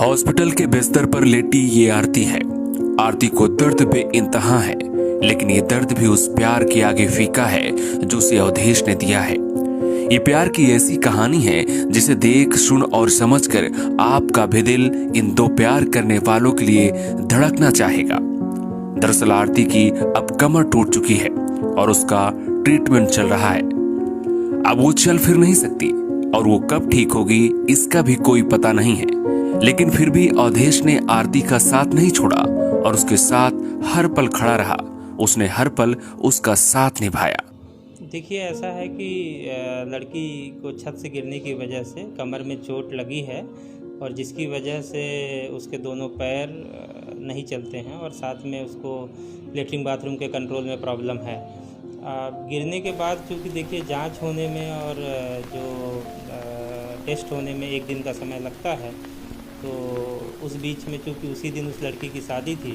Hospital के बिस्तर पर लेटी ये आरती है। आरती को दर्द बेइंतहा है, लेकिन ये दर्द भी उस प्यार के आगे फीका है जो उसे अवधेश ने दिया है। ये प्यार की ऐसी कहानी है जिसे देख, सुन और समझकर आपका भी दिल इन दो प्यार करने वालों के लिए धड़कना चाहेगा। दरअसल आरती की अब कमर टूट चुकी है और उसका ट्रीटमेंट चल रहा है। अब वो चल फिर नहीं सकती और वो कब ठीक होगी इसका भी कोई पता नहीं है। लेकिन फिर भी अवधेश ने आरती का साथ नहीं छोड़ा और उसके साथ हर पल खड़ा रहा। उसने हर पल उसका साथ निभाया। देखिए, ऐसा है कि लड़की को छत से गिरने की वजह से कमर में चोट लगी है और जिसकी वजह से उसके दोनों पैर नहीं चलते हैं और साथ में उसको लेटरिन बाथरूम के कंट्रोल में प्रॉब्लम है। गिरने के बाद चूँकि देखिए जांच होने में और जो टेस्ट होने में 1 दिन का समय लगता है, तो उस बीच में चूँकि उसी दिन उस लड़की की शादी थी,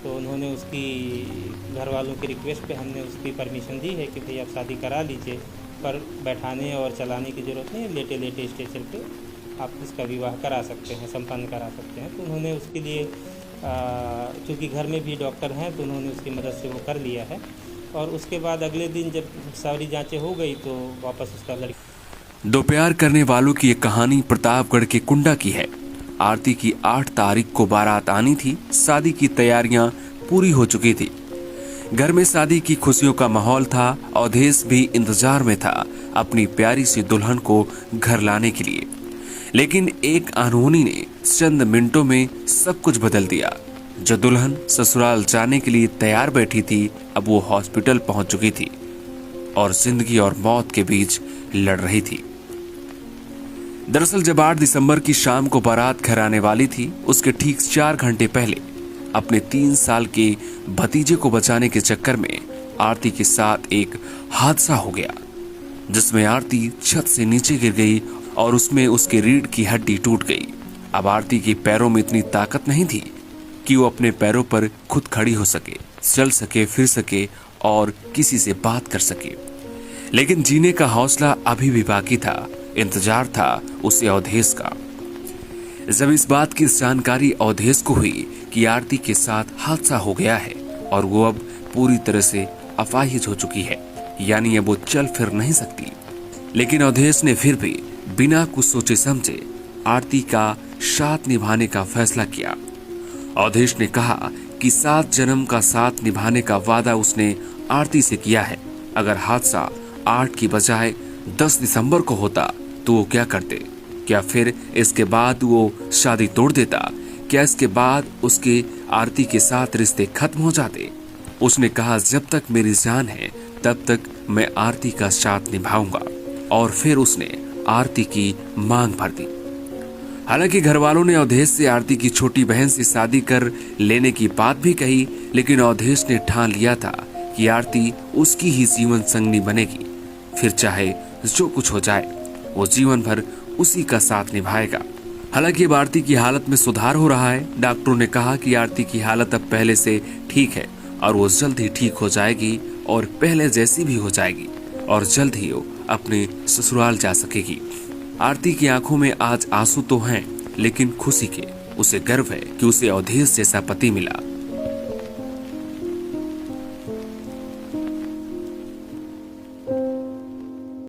तो उन्होंने उसकी घर वालों की रिक्वेस्ट पे हमने उसकी परमिशन दी है कि भाई आप शादी करा लीजिए, पर बैठाने और चलाने की ज़रूरत नहीं, लेटे लेटे स्टेशन पे आप इसका विवाह करा सकते हैं, संपन्न करा सकते हैं। तो उन्होंने उसके लिए चूँकि घर में भी डॉक्टर हैं, तो उन्होंने उसकी मदद से वो कर लिया है। और उसके बाद अगले दिन जब सारी जाँचें हो गई तो वापस उसका लड़की। दो प्यार करने वालों की ये कहानी प्रतापगढ़ के कुंडा की है। आरती की 8 तारीख को बारात आनी थी। शादी की तैयारियां पूरी हो चुकी थी। घर में शादी की खुशियों का माहौल था। अवधेश भी इंतजार में था अपनी प्यारी सी दुल्हन को घर लाने के लिए। लेकिन एक अनहोनी ने चंद मिनटों में सब कुछ बदल दिया। जो दुल्हन ससुराल जाने के लिए तैयार बैठी थी, अब वो हॉस्पिटल पहुंच चुकी थी और जिंदगी और मौत के बीच लड़ रही थी। दरअसल जब 8 दिसंबर की शाम को बारात घर आने वाली थी, उसके ठीक 4 घंटे पहले अपने 3 साल के भतीजे को बचाने के चक्कर में आरती के साथ एक हादसा हो गया, जिसमें आरती छत से नीचे गिर गई और उसमें उसके रीढ़ की हड्डी टूट गई। अब आरती के पैरों में इतनी ताकत नहीं थी कि वो अपने पैरों पर खुद खड़ी हो सके, चल सके, फिर सके और किसी से बात कर सके। लेकिन जीने का हौसला अभी भी बाकी था। इंतजार था उसे अवधेश का। जब इस बात की जानकारी अवधेश को हुई कि आरती के साथ हादसा हो गया है और वो अब पूरी तरह से अपाहिज हो चुकी है, यानी अब वो चल फिर नहीं सकती, लेकिन अवधेश ने फिर भी बिना कुछ सोचे समझे आरती का साथ निभाने का फैसला किया। अवधेश ने कहा कि 7 जन्म का साथ निभाने का वादा उसने आरती से किया है। अगर हादसा 8 की बजाय 10 दिसंबर को होता तो वो क्या करते? क्या फिर इसके बाद वो शादी तोड़ देता? क्या इसके बाद उसके आरती के साथ रिश्ते खत्म हो जाते? उसने कहा, जब तक मेरी जान है तब तक मैं आरती का साथ निभाऊंगा। और फिर उसने आरती की मांग भर दी। हालांकि घर वालों ने अवधेश से आरती की छोटी बहन से शादी कर लेने की बात भी कही, लेकिन अवधेश ने ठान लिया था कि आरती उसकी ही जीवन संगनी बनेगी। फिर चाहे जो कुछ हो जाए, वो जीवन भर उसी का साथ निभाएगा। हालांकि अब आरती की हालत में सुधार हो रहा है। डॉक्टरों ने कहा कि आरती की हालत अब पहले से ठीक है और वो जल्द ही ठीक हो जाएगी और पहले जैसी भी हो जाएगी और जल्द ही वो अपने ससुराल जा सकेगी। आरती की आंखों में आज आंसू तो हैं, लेकिन खुशी के। उसे गर्व है कि उसे अवधेश जैसा पति मिला